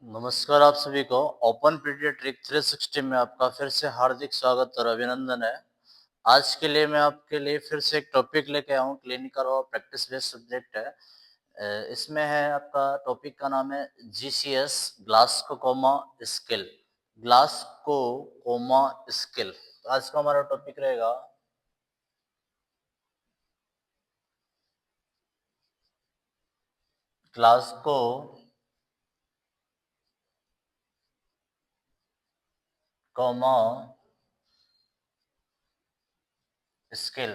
नमस्कार आप सभी को ओपन पीडियाट्रिक 360 में आपका फिर से हार्दिक स्वागत और अभिनंदन है। आज के लिए मैं आपके लिए फिर से एक टॉपिक लेके आया हूँ, क्लिनिकल और प्रैक्टिस बेस्ड सब्जेक्ट है। इसमें है आपका टॉपिक का नाम है GCS Glasgow coma scale. Glasgow coma scale आज का हमारा टॉपिक रहेगा Glasgow coma scale.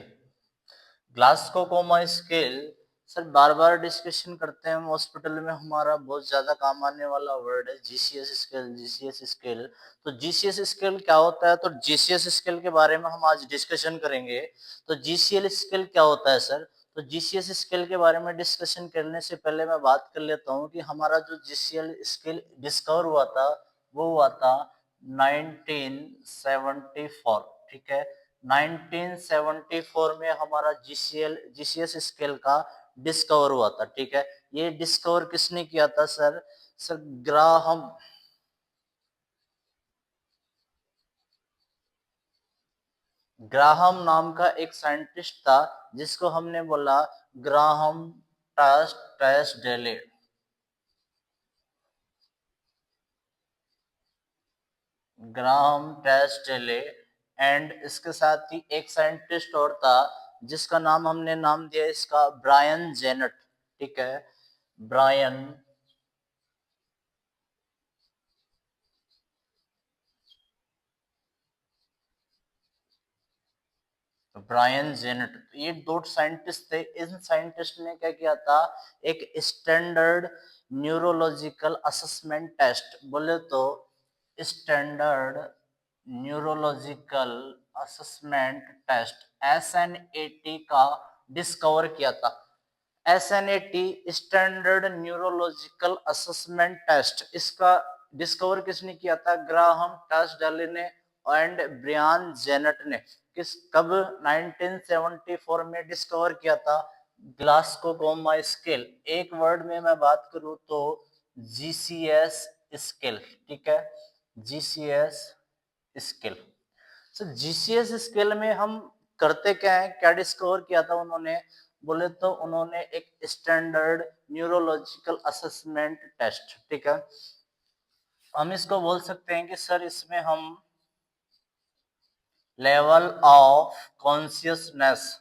Glasgow coma scale sir बार बार डिस्कशन करते हैं हम हॉस्पिटल में, हमारा बहुत ज्यादा काम आने वाला वर्ड है जीसीएस स्केल। जीसीएस स्केल तो जीसीएस स्केल क्या होता है, तो जीसीएस स्केल के बारे में हम आज डिस्कशन करेंगे। तो जीसीएल स्केल क्या होता है सर, तो जीसीएस स्केल के बारे में डिस्कशन करने से पहले मैं बात कर लेता हूँ कि हमारा जो जीसीएल स्केल डिस्कवर हुआ था वो हुआ था 1974। ठीक है, 1974 में हमारा जीसीएस स्केल का डिस्कवर हुआ था। ठीक है, ये डिस्कवर किसने किया था सर? सर ग्राहम नाम का एक साइंटिस्ट था, जिसको हमने बोला ग्राहम टेस्डेले। ग्राहम टेस्डेले एंड इसके साथ ही एक साइंटिस्ट और था, जिसका नाम हमने नाम दिया इसका ब्रायन जेनेट। ठीक है, ब्रायन ब्रायन जेनेट। ये दो साइंटिस्ट थे। इन साइंटिस्ट ने क्या किया था, एक स्टैंडर्ड न्यूरोलॉजिकल असेसमेंट टेस्ट, बोले तो स्टैंडर्ड न्यूरोलॉजिकल असेसमेंट टेस्ट एसएनएटी का डिस्कवर किया था। एसएनएटी स्टैंडर्ड न्यूरोलॉजिकल असेसमेंट टेस्ट, इसका डिस्कवर किसने किया था? ग्राहम टास्डाले ने एंड ब्रियान जेनेट ने। किस कब? 1974 में डिस्कवर किया था ग्लास्कोकोमा स्केल। एक वर्ड में मैं बात करूं तो जीसीएस स्केल। ठीक है, GCS scale. Sir GCS scale में हम करते क्या है, क्या डिस्कवर किया था उन्होंने? बोले तो उन्होंने एक स्टैंडर्ड न्यूरोलॉजिकल असेसमेंट टेस्ट। ठीक है, हम इसको बोल सकते हैं कि सर इसमें हम level of consciousness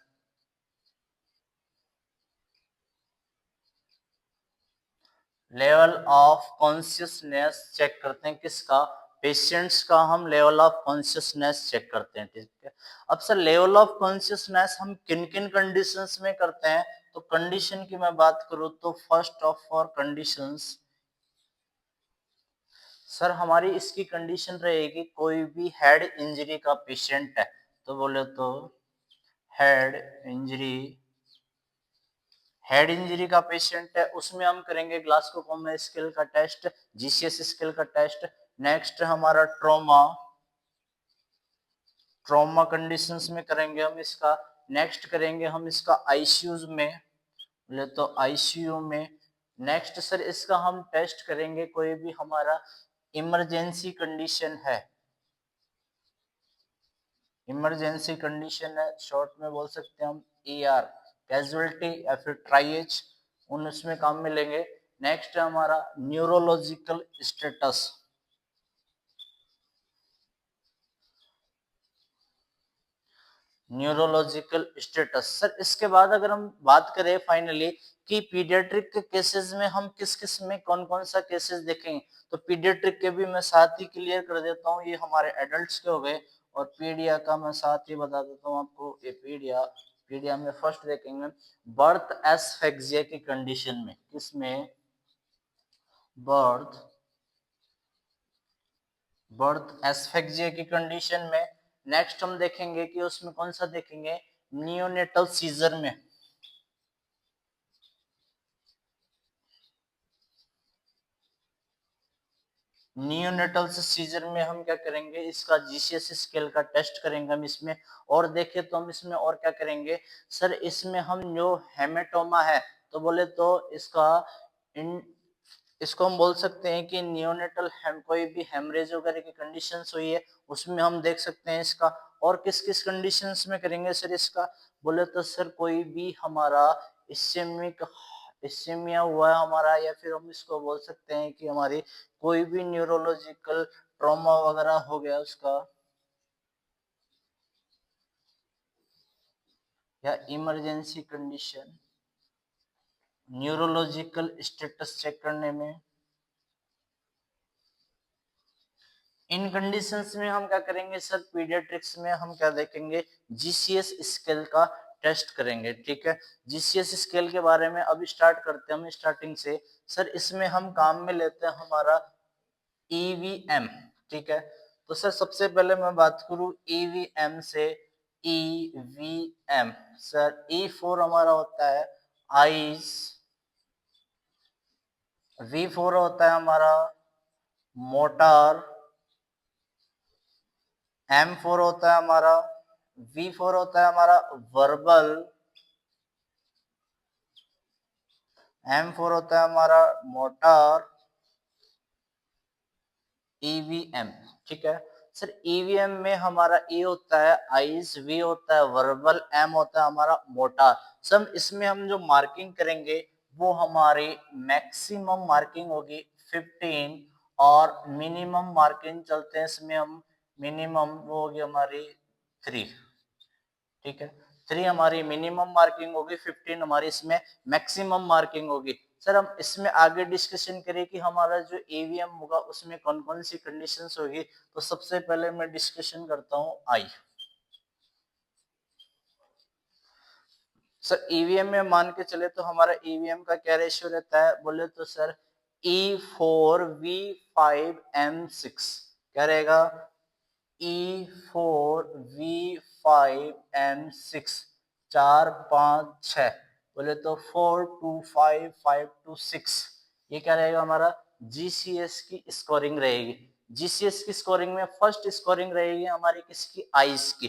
level of consciousness check करते हैं। किसका? पेशेंट्स का हम लेवल ऑफ कॉन्शियसनेस चेक करते हैं। ठीक है, अब सर लेवल ऑफ कॉन्शियसनेस हम किन किन कंडीशंस में करते हैं? तो कंडीशन की मैं बात करूं तो first of all conditions, sir हमारी इसकी कंडीशन रहेगी कोई भी हेड इंजरी का पेशेंट है, तो बोले तो हेड इंजरी हेड इंजरी का पेशेंट है, उसमें हम करेंगे ग्लास्कोकोमा स्केल का टेस्ट, जीसीएस स्केल का टेस्ट। नेक्स्ट हमारा ट्रॉमा, ट्रॉमा कंडीशंस में करेंगे हम इसका। नेक्स्ट करेंगे हम इसका आईसीयू में, बोले तो आईसीयू में। नेक्स्ट सर इसका हम टेस्ट करेंगे कोई भी हमारा इमरजेंसी कंडीशन है, इमरजेंसी कंडीशन है, शॉर्ट में बोल सकते हैं हम ईआर, कैजुअलिटी या फिर ट्राईएच, उन उसमें काम में लेंगे। नेक्स्ट है हमारा neurological status, neurological status. Sir इसके बाद अगर हम बात करें फाइनली कि पीडियाट्रिक के केसेस में हम किस किस में कौन कौन सा केसेस देखेंगे, तो पीडियाट्रिक के भी मैं साथ ही क्लियर कर देता हूँ, ये हमारे एडल्ट्स के हो गए। और पीडिया का मैं साथ ही बता देता हूँ आपको, ये पीडिया पीडिया में फर्स्ट देखेंगे बर्थ एस्फेक्सिया की कंडीशन में। किसमें? बर्थ बर्थ एस्फेक्सिया की कंडीशन में। नेक्स्ट हम देखेंगे कि उसमें कौन सा देखेंगे, नियोनेटल सीजर में। नियोनेटल सीजर में हम क्या करेंगे, इसका जीसीएस स्केल का टेस्ट करेंगे हम इसमें। और देखें तो हम इसमें और क्या करेंगे सर, इसमें हम जो हेमेटोमा है, तो बोले तो इसका इसको हम बोल सकते हैं कि नियोनेटल कोई भी हेमरेज वगैरह की कंडीशंस हुई है उसमें हम देख सकते हैं इसका। और किस किस कंडीशंस में करेंगे सर इसका, बोले तो सर कोई भी हमारा इस्केमिक इस्केमिया हुआ है हमारा, या फिर हम इसको बोल सकते हैं कि हमारी कोई भी न्यूरोलॉजिकल ट्रॉमा वगैरह हो गया उसका, या emergency condition neurological status check करने में, इन कंडीशंस में हम क्या करेंगे सर, पीडियाट्रिक्स में हम क्या देखेंगे, जीसीएस स्केल का टेस्ट करेंगे। ठीक है, जीसीएस स्केल के बारे में अभी स्टार्ट करते हैं हम स्टार्टिंग से। सर इसमें हम काम में लेते हैं हमारा ईवीएम। ठीक है, तो सर सबसे पहले मैं बात करूं ईवीएम से। ईवीएम सर ई फोर हमारा होता है आईज, वी फोर होता है हमारा मोटर, एम फोर होता है हमारा, वी फोर होता है हमारा वर्बल, एम फोर होता है हमारा मोटर, ईवीएम। ठीक है सर, ईवीएम में हमारा ए होता है आइज, वी होता है वर्बल, एम होता है हमारा मोटर। सर इसमें हम जो मार्किंग करेंगे वो हमारी मैक्सिमम मार्किंग होगी 15, और मिनिमम मार्किंग चलते हैं इसमें हम, मिनिमम वो होगी हमारी 3। ठीक है, 3 हमारी मिनिमम मार्किंग होगी, 15 हमारी इसमें मैक्सिमम मार्किंग होगी। सर हम इसमें आगे डिस्कशन करें कि हमारा जो ईवीएम होगा उसमें कौन कौन सी कंडीशंस होगी, तो सबसे पहले मैं डिस्कशन करता हूं आई। सर ईवीएम में मान के चले तो हमारा ईवीएम का क्या रेशियो रहता है, बोले तो सर E4V5M6 क्या रहेगा, E4V5M6, 4 5 6, बोले तो 4 2 5 5 2 6, ये क्या रहेगा हमारा जीसीएस की स्कोरिंग रहेगी। जीसीएस की स्कोरिंग में फर्स्ट स्कोरिंग रहेगी हमारी किसकी, आइस की।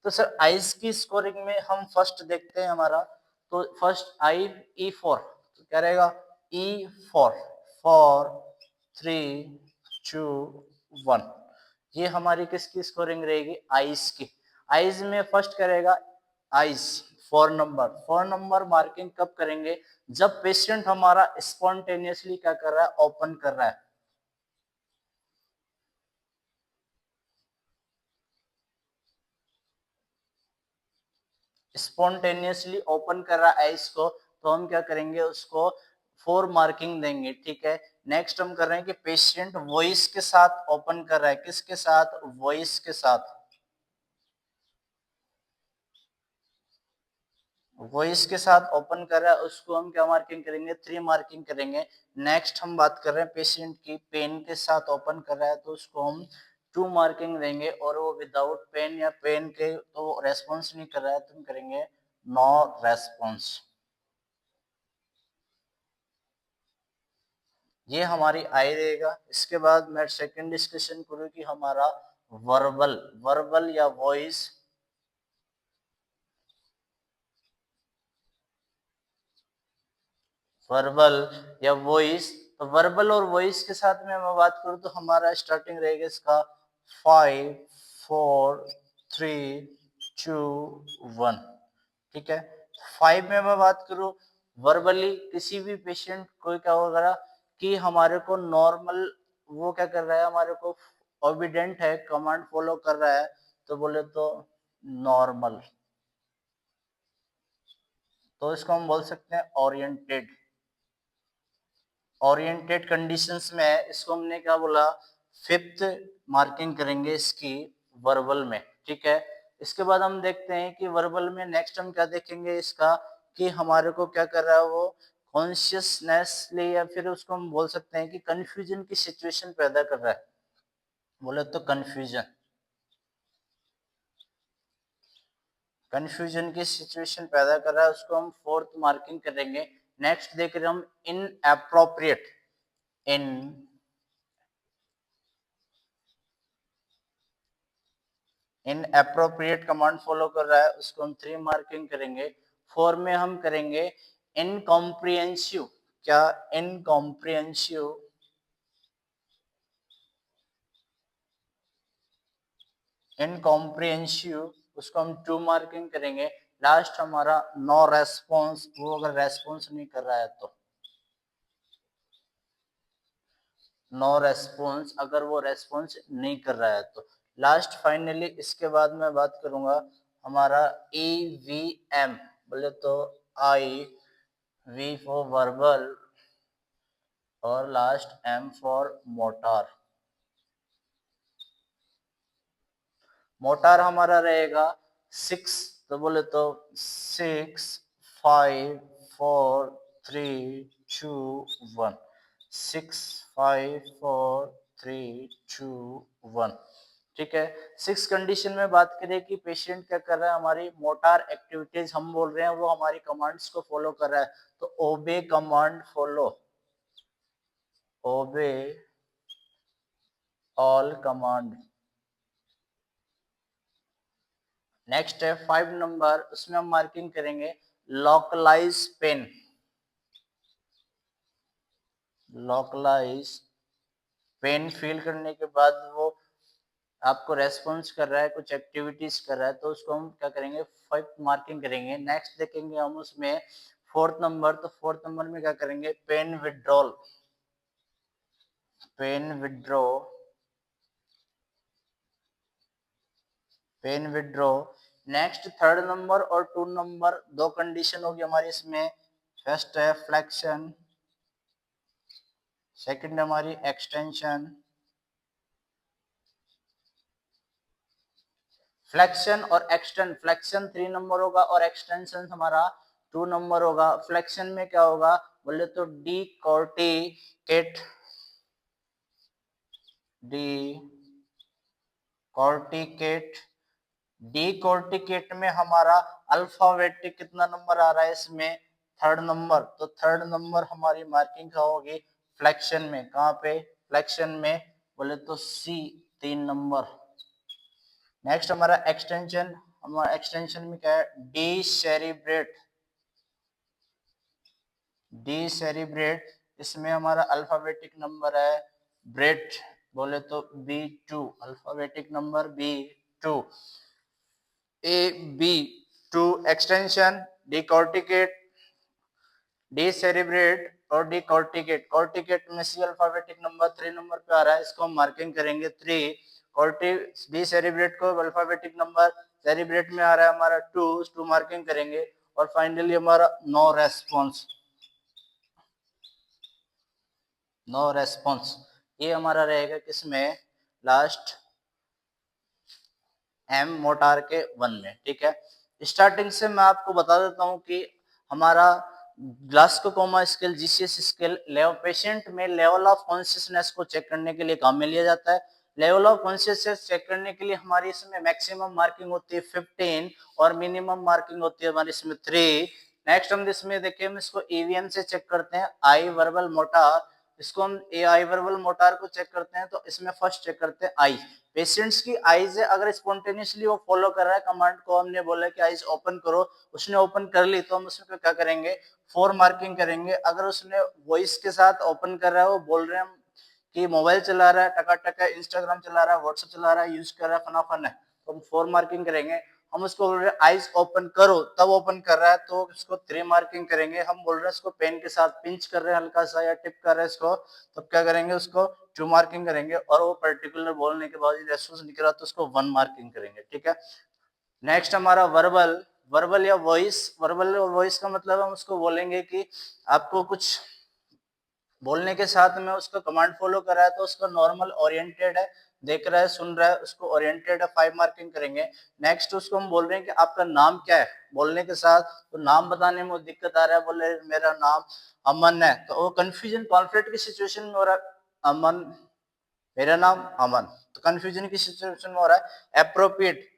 तो सर आइस की स्कोरिंग में हम फर्स्ट देखते हैं हमारा, तो फर्स्ट आई E4, तो क्या रहेगा E4, 4 3 2 1, ये हमारी किसकी स्कोरिंग रहेगी, आइस की। आइस में फर्स्ट करेगा आइस, 4 नंबर मार्किंग कब करेंगे, जब पेशेंट हमारा स्पॉन्टेनियसली क्या कर रहा है, ओपन कर रहा है। स्पॉन्टेनियसली ओपन कर रहा है आइस को, तो हम क्या करेंगे उसको 4 मार्किंग देंगे। ठीक है, नेक्स्ट हम कर रहे हैं कि पेशेंट वॉइस के साथ ओपन कर रहा है, किसके साथ, वॉइस के साथ, वॉइस के साथ ओपन कर रहा है उसको हम क्या मार्किंग करेंगे, 3 मार्किंग करेंगे। नेक्स्ट हम बात कर रहे हैं पेशेंट की पेन के साथ ओपन कर रहा है, तो उसको हम 2 मार्किंग देंगे, और वो विदाउट पेन या पेन के तो रेस्पॉन्स नहीं कर रहा है तो हम करेंगे नो रेस्पॉन्स। ये हमारी आई रहेगा। इसके बाद मैं सेकंड डिस्कशन करूँ कि हमारा वर्बल, वर्बल या वॉइस, वर्बल या वॉइस। तो वर्बल और वॉइस के साथ में मैं बात करूं तो हमारा स्टार्टिंग रहेगा इसका 5 4 3 2 1। ठीक है, 5 में मैं बात करूं वर्बली, किसी भी पेशेंट को क्या होगा कि हमारे को नॉर्मल, वो क्या कर रहा है, हमारे को ओबिडेंट है, कमांड फॉलो कर रहा है, तो बोले तो नॉर्मल, तो इसको हम बोल सकते हैं ओरिएंटेड। ओरिएंटेड कंडीशंस में है, इसको हमने क्या बोला, फिफ्थ मार्किंग करेंगे इसकी वर्बल में। ठीक है, इसके बाद हम देखते हैं कि वर्बल में नेक्स्ट हम क्या देखेंगे इसका, कि हमारे को क्या कर रहा है वो कॉन्शियसनेस ले, या फिर उसको हम बोल सकते हैं कि कंफ्यूजन की सिचुएशन पैदा कर रहा है, बोले तो कंफ्यूजन, कंफ्यूजन की सिचुएशन पैदा कर रहा है, उसको हम फोर्थ मार्किंग करेंगे। नेक्स्ट देख रहे हैं हम in appropriate, in in appropriate command follow कर रहा है, उसको हम 3 मार्किंग करेंगे। 4 में हम करेंगे इनकॉम्प्रिहेंसिव, क्या इनकॉम्प्रिहेंसिव, इनकॉम्प्रिहेंसिव उसको हम 2 मार्किंग करेंगे। लास्ट हमारा नो रेस्पॉन्स, वो अगर रेस्पॉन्स नहीं कर रहा है तो नो रेस्पॉन्स, अगर वो रेस्पॉन्स नहीं कर रहा है तो। लास्ट फाइनली इसके बाद मैं बात करूंगा हमारा EVM, बोले तो आई, वी फॉर वर्बल और last M for motor. Motor हमारा रहेगा 6, तो बोले तो 6 5 4 3 2 1, 6 5 4 3 2 1। ठीक है, 6 कंडीशन में बात करें कि पेशेंट क्या कर रहा है, हमारी मोटार एक्टिविटीज हम बोल रहे हैं वो हमारी कमांड्स को फॉलो कर रहा है, तो obey command follow, obey all command. Next है 5 नंबर, उसमें हम मार्किंग करेंगे localise pain, localise pain feel करने के बाद वो आपको रेस्पॉन्स कर रहा है, कुछ एक्टिविटीज कर रहा है, तो उसको हम क्या करेंगे 5 मार्किंग करेंगे। नेक्स्ट देखेंगे हम उसमें 4th नंबर, तो 4th नंबर में क्या करेंगे pain withdrawal, pain withdraw, pain withdraw. Next 3rd number और 2 नंबर, दो कंडीशन होगी हमारी इसमें। फर्स्ट है फ्लेक्शन, सेकंड हमारी एक्सटेंशन। फ्लेक्शन और एक्सटेंड, फ्लेक्शन 3 नंबर होगा और एक्सटेंशन हमारा 2 नंबर होगा। फ्लेक्शन में क्या होगा बोले तो डी कॉर्टिकेट, डी कॉर्टिकेट, डी कॉर्टिकेट में हमारा अल्फाबेटिक कितना नंबर आ रहा है इसमें 3rd नंबर, तो 3rd नंबर हमारी मार्किंग क्या होगी फ्लेक्शन में, कहाँ पे फ्लेक्शन में बोले तो सी 3 नंबर। नेक्स्ट हमारा एक्सटेंशन, हमारा एक्सटेंशन में क्या है डी सेरिब्रेट, डी सेरिब्रेट, इसमें हमारा अल्फाबेटिक नंबर है ब्रेट, बोले तो B2, alphabetic number B2, AB2। Extension decorticate, decerebrate और डी कॉर्टिकेट, कॉर्टिकेट में सी अल्फाबेटिक नंबर 3 नंबर पे आ रहा है, इसको हम मार्किंग करेंगे 3। कॉर्टि डी सेरिब्रेट को अल्फाबेटिक नंबर सेरिब्रेट में आ रहा है हमारा 2 मार्किंग करेंगे। और फाइनली हमारा नो रेस्पॉन्स, नो रेस्पॉन्स, ये हमारा रहेगा किसमें लास्ट एम मोटार के 1 में। ठीक है, स्टार्टिंग से मैं आपको बता देता हूं कि हमारा ग्लास्कोकोमा स्केल, जीसीएस स्केल पेशेंट में लेवल ऑफ कॉन्शियसनेस को चेक करने के लिए काम में लिया जाता है। लेवल ऑफ कॉन्शियसनेस चेक करने के लिए हमारी इसमें मैक्सिमम मार्किंग होती है 15 और मिनिमम मार्किंग होती है हमारी इसमें 3। नेक्स्ट हम इसमें देखिए हम इसको ईवीएम से चेक करते हैं, आई वर्बल मोटार, इसको हम आई वर्बल मोटार को चेक करते हैं, तो इसमें फर्स्ट चेक करते हैं आई, पेशेंट्स की आईज अगर स्पॉन्टेनियसली वो फॉलो कर रहा है कमांड को, हमने बोला कि आईज ओपन करो, उसने ओपन कर ली, तो हम उसमें क्या करेंगे 4 मार्किंग करेंगे। अगर उसने वॉइस के साथ ओपन कर रहा है, वो बोल रहे हैं कि मोबाइल चला रहा है, टका इंस्टाग्राम चला रहा है, व्हाट्सएप चला रहा है, यूज कर रहा है, फना है, तो हम 4 मार्किंग करेंगे। हम उसको बोल रहे हैं आईज ओपन करो, तब ओपन कर रहा है तो उसको 3 मार्किंग करेंगे। हम बोल रहे हैं इसको पेन के साथ पिंच कर रहे हैं हल्का सा या टिप कर रहे हैं इसको, तब क्या करेंगे उसको 2 मार्किंग करेंगे। और वो पर्टिकुलर बोलने के बाद रेस्पॉन्स निकला तो उसको 1 मार्किंग करेंगे। ठीक है, नेक्स्ट हमारा वर्बल, वर्बल या वॉइस, वर्बल और वॉइस का मतलब हम उसको बोलेंगे कि आपको कुछ बोलने के साथ में उसका कमांड फॉलो कर रहा है, तो उसका नॉर्मल ओरिएंटेड है, देख रहा है सुन रहा है, उसको ओरिएंटेड है 5 मार्किंग करेंगे। नेक्स्ट उसको हम बोल रहे हैं कि आपका नाम क्या है, बोलने के साथ तो नाम बताने में दिक्कत आ रहा है, बोले मेरा नाम अमन है, तो वो कंफ्यूजन कॉन्फ्लिक्ट की सिचुएशन में हो रहा है अमन, मेरा नाम अमन, तो कंफ्यूजन की सिचुएशन में हो रहा है। एप्रोप्रिएट,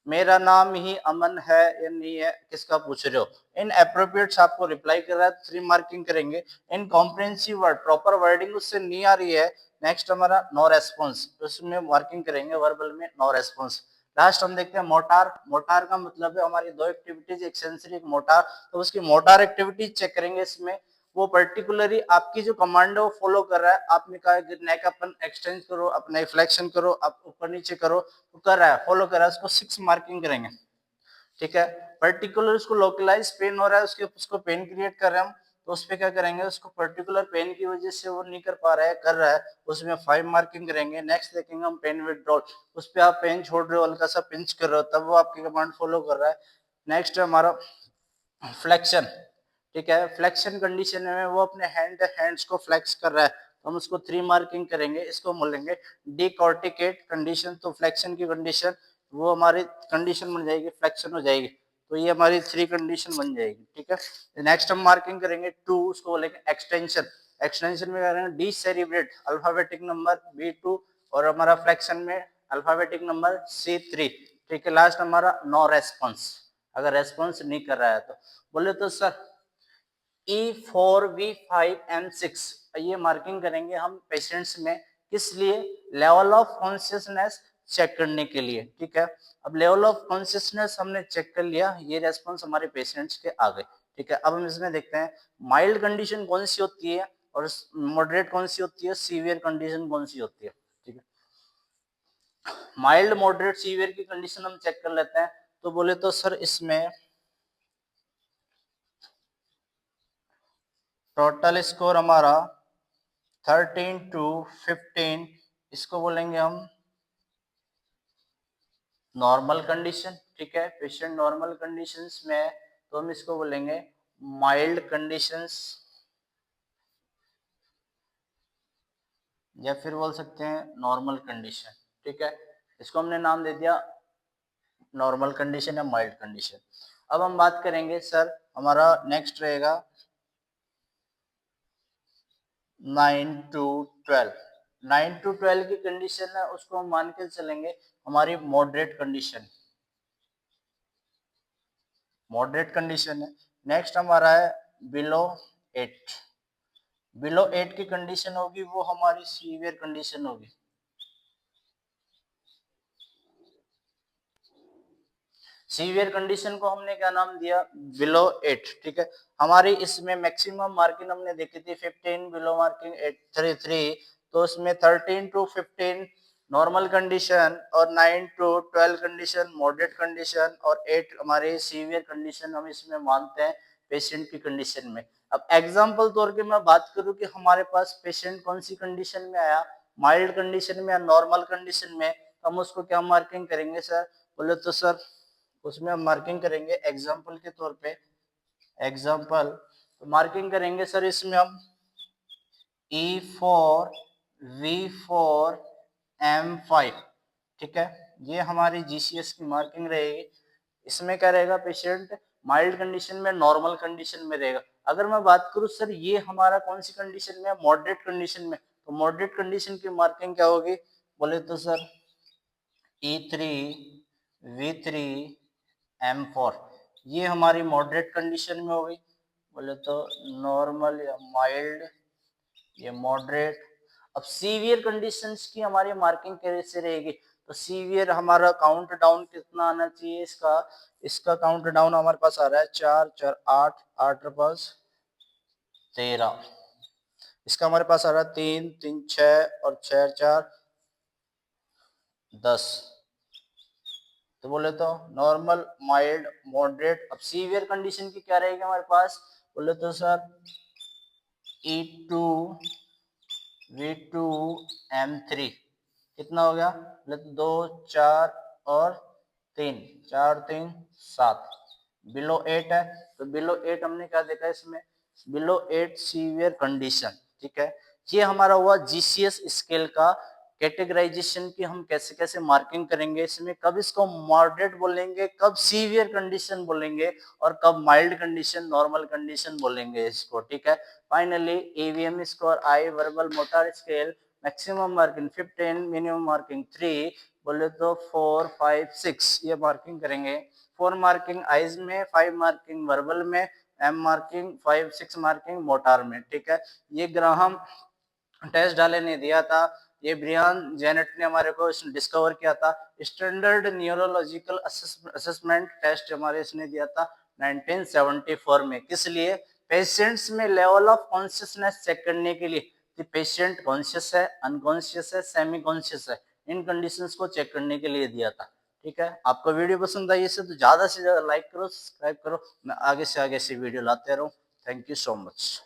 मेरा नाम ही अमन है या नहीं है, किसका पूछ रहे हो, इन एप्रोप्रिएट्स आपको रिप्लाई कर रहा है, 3 मार्किंग करेंगे। इन कॉम्प्रिहेंसिव वर्ड, प्रॉपर वर्डिंग उससे नहीं आ रही है, नेक्स्ट हमारा नो रेस्पॉन्स, उसमें मार्किंग करेंगे वर्बल में नो रेस्पॉन्स। लास्ट हम देखते हैं मोटार, मोटार का मतलब है हमारी 2 एक्टिविटीज, एक सेंसरी एक मोटार, तो उसकी मोटार एक्टिविटीज चेक करेंगे इसमें। वो पर्टिकुलरली आपकी जो कमांड है वो फॉलो कर रहा है। आपने कहा कि नेक अपन एक्सटेंड करो, अपना फ्लेक्शन करो, आप ऊपर नीचे करो, तो कर रहा है, फॉलो कर रहा है, उसको 6 मार्किंग करेंगे। ठीक है, पर्टिकुलर उसको लोकलाइज पेन हो रहा है, उसको पेन क्रिएट कर रहे हैं हम, तो उस पे क्या करेंगे, उसको पर्टिकुलर पेन की वजह से वो नहीं कर पा रहा है, कर रहा है, उसमें 5 मार्किंग करेंगे। नेक्स्ट देखेंगे हम पेन विड्रॉल, उस पे आप पेन छोड़ रहे हो, हल्का सा पिंच कर रहे हो, तब वो आपकी कमांड फॉलो कर रहा है। नेक्स्ट हमारा फ्लेक्शन। ठीक है, फ्लेक्शन कंडीशन में वो अपने हैंड्स को फ्लेक्स कर रहा है, तो हम उसको 3 मार्किंग करेंगे। इसको बोलेंगे डिकॉर्टिकेट कंडीशन। तो फ्लेक्शन की कंडीशन वो हमारी कंडीशन बन जाएगी, फ्लेक्शन हो जाएगी, तो ये हमारी 3 कंडीशन बन जाएगी। ठीक है, नेक्स्ट हम मार्किंग करेंगे 2, उसको बोलेंगे एक्सटेंशन। एक्सटेंशन में करेंगे डिसेरिब्रेट अल्फाबेटिक नंबर B2, और हमारा फ्लेक्शन में अल्फाबेटिक नंबर C3। ठीक है, लास्ट हमारा नो रेस्पॉन्स, अगर रेस्पॉन्स नहीं कर रहा है तो। बोले तो सर E4 V5 M6 ये मार्किंग करेंगे हम पेशेंट्स में, किस लिए, लेवल ऑफ कॉन्शियसनेस चेक करने के लिए। ठीक है, अब लेवल ऑफ कॉन्शियसनेस हमने चेक कर लिया, ये रेस्पॉन्स हमारे पेशेंट्स के आ गए। ठीक है, अब हम इसमें देखते हैं माइल्ड कंडीशन कौन सी होती है और मॉडरेट कौन सी होती है, सीवियर कंडीशन कौन सी होती है। ठीक है, माइल्ड मॉडरेट सीवियर की कंडीशन हम चेक कर लेते हैं। तो बोले तो सर इसमें टोटल स्कोर हमारा 13 to 15, इसको बोलेंगे हम नॉर्मल कंडीशन। ठीक है, पेशेंट नॉर्मल कंडीशंस में, तो हम इसको बोलेंगे माइल्ड कंडीशंस, या फिर बोल सकते हैं नॉर्मल कंडीशन। ठीक है, इसको हमने नाम दे दिया नॉर्मल कंडीशन या माइल्ड कंडीशन। अब हम बात करेंगे सर, हमारा नेक्स्ट रहेगा 9 to 12। 9 to 12 की कंडीशन है, उसको हम मान के चलेंगे हमारी मॉडरेट कंडीशन, मॉडरेट कंडीशन है। नेक्स्ट हमारा है बिलो 8। बिलो 8 की कंडीशन होगी वो हमारी सीवियर कंडीशन होगी। सीवियर कंडीशन को हमने क्या नाम दिया, बिलो 8। ठीक है, हमारी इसमें मैक्सिमम मार्किंग हमने देखी थी 15, बिलो मार्किंग 833, तो उसमें 13 to 15 नॉर्मल कंडीशन और 9 to 12 कंडीशन मॉडरेट कंडीशन और 8 हमारे सीवियर कंडीशन हम इसमें मानते हैं पेशेंट की कंडीशन में। अब एग्जांपल तौर पे मैं बात करूं कि हमारे पास पेशेंट कौन सी कंडीशन में आया, माइल्ड कंडीशन में या नॉर्मल कंडीशन में, तो हम उसको क्या मार्किंग करेंगे सर, बोले तो सर उसमें हम मार्किंग करेंगे एग्जाम्पल के तौर पे, एग्जाम्पल तो मार्किंग करेंगे सर इसमें हम E4 V4 M5। ठीक है, ये हमारी GCS की मार्किंग रहेगी। इसमें क्या रहेगा, पेशेंट माइल्ड कंडीशन में नॉर्मल कंडीशन में रहेगा। अगर मैं बात करूं सर ये हमारा कौन सी कंडीशन में है, मॉडरेट कंडीशन में, तो मॉडरेट कंडीशन की मार्किंग क्या होगी, बोले तो सर E3 V3 M4 ये हमारी मॉडरेट कंडीशन में होगी। बोले तो नॉर्मल या माइल्ड, ये मॉडरेट। अब सीवियर कंडीशंस की हमारी मार्किंग कैसे रहेगी, तो सीवियर हमारा काउंट डाउन कितना आना चाहिए, इसका इसका काउंट डाउन हमारे पास आ रहा है 4 4 8 8 पास 13, इसका हमारे पास आ रहा है 3 3 6 और 6 4 10। तो बोले तो नॉर्मल माइल्ड मॉडरेट। अब सीवियर कंडीशन की क्या रहेगी हमारे पास, बोले तो सर E2 V2 M3 कितना हो गया, बोले तो 2 4 और 3 4 3 7, बिलो 8 है। तो बिलो 8 हमने क्या देखा इसमें, बिलो 8 सीवियर कंडीशन। ठीक है, ये हमारा हुआ GCS स्केल का कैटेगराइजेशन की हम कैसे कैसे मार्किंग करेंगे, इसमें कब इसको मॉडरेट बोलेंगे, कब सीवियर कंडीशन बोलेंगे और कब माइल्ड कंडीशन नॉर्मल कंडीशन बोलेंगे इसको। ठीक है, फाइनली EVM स्कोर आई verbal motor scale maximum marking 15, minimum marking 3, बोले तो 4 5 6 ये मार्किंग करेंगे। 4 मार्किंग आइज में, 5 मार्किंग वर्बल में, M मार्किंग 5 6 मार्किंग मोटार में। ठीक है, ये ग्राहम टेस्ट डाले ने दिया था, ये ब्रियान जेनेट ने हमारे को डिस्कवर किया था। स्टैंडर्ड न्यूरोलॉजिकल असेसमेंट टेस्ट हमारे इसने दिया था 1974 में, किस लिए, पेशेंट्स में लेवल ऑफ कॉन्शियसनेस चेक करने के लिए कि पेशेंट कॉन्शियस है, अनकॉन्शियस है, सेमी कॉन्शियस है, इन कंडीशंस को चेक करने के लिए दिया था। ठीक है, आपको वीडियो पसंद आई इसे तो ज्यादा से ज्यादा लाइक करो, सब्सक्राइब करो, मैं आगे से आगे ऐसी वीडियो लाते रहूं। Thank you so much.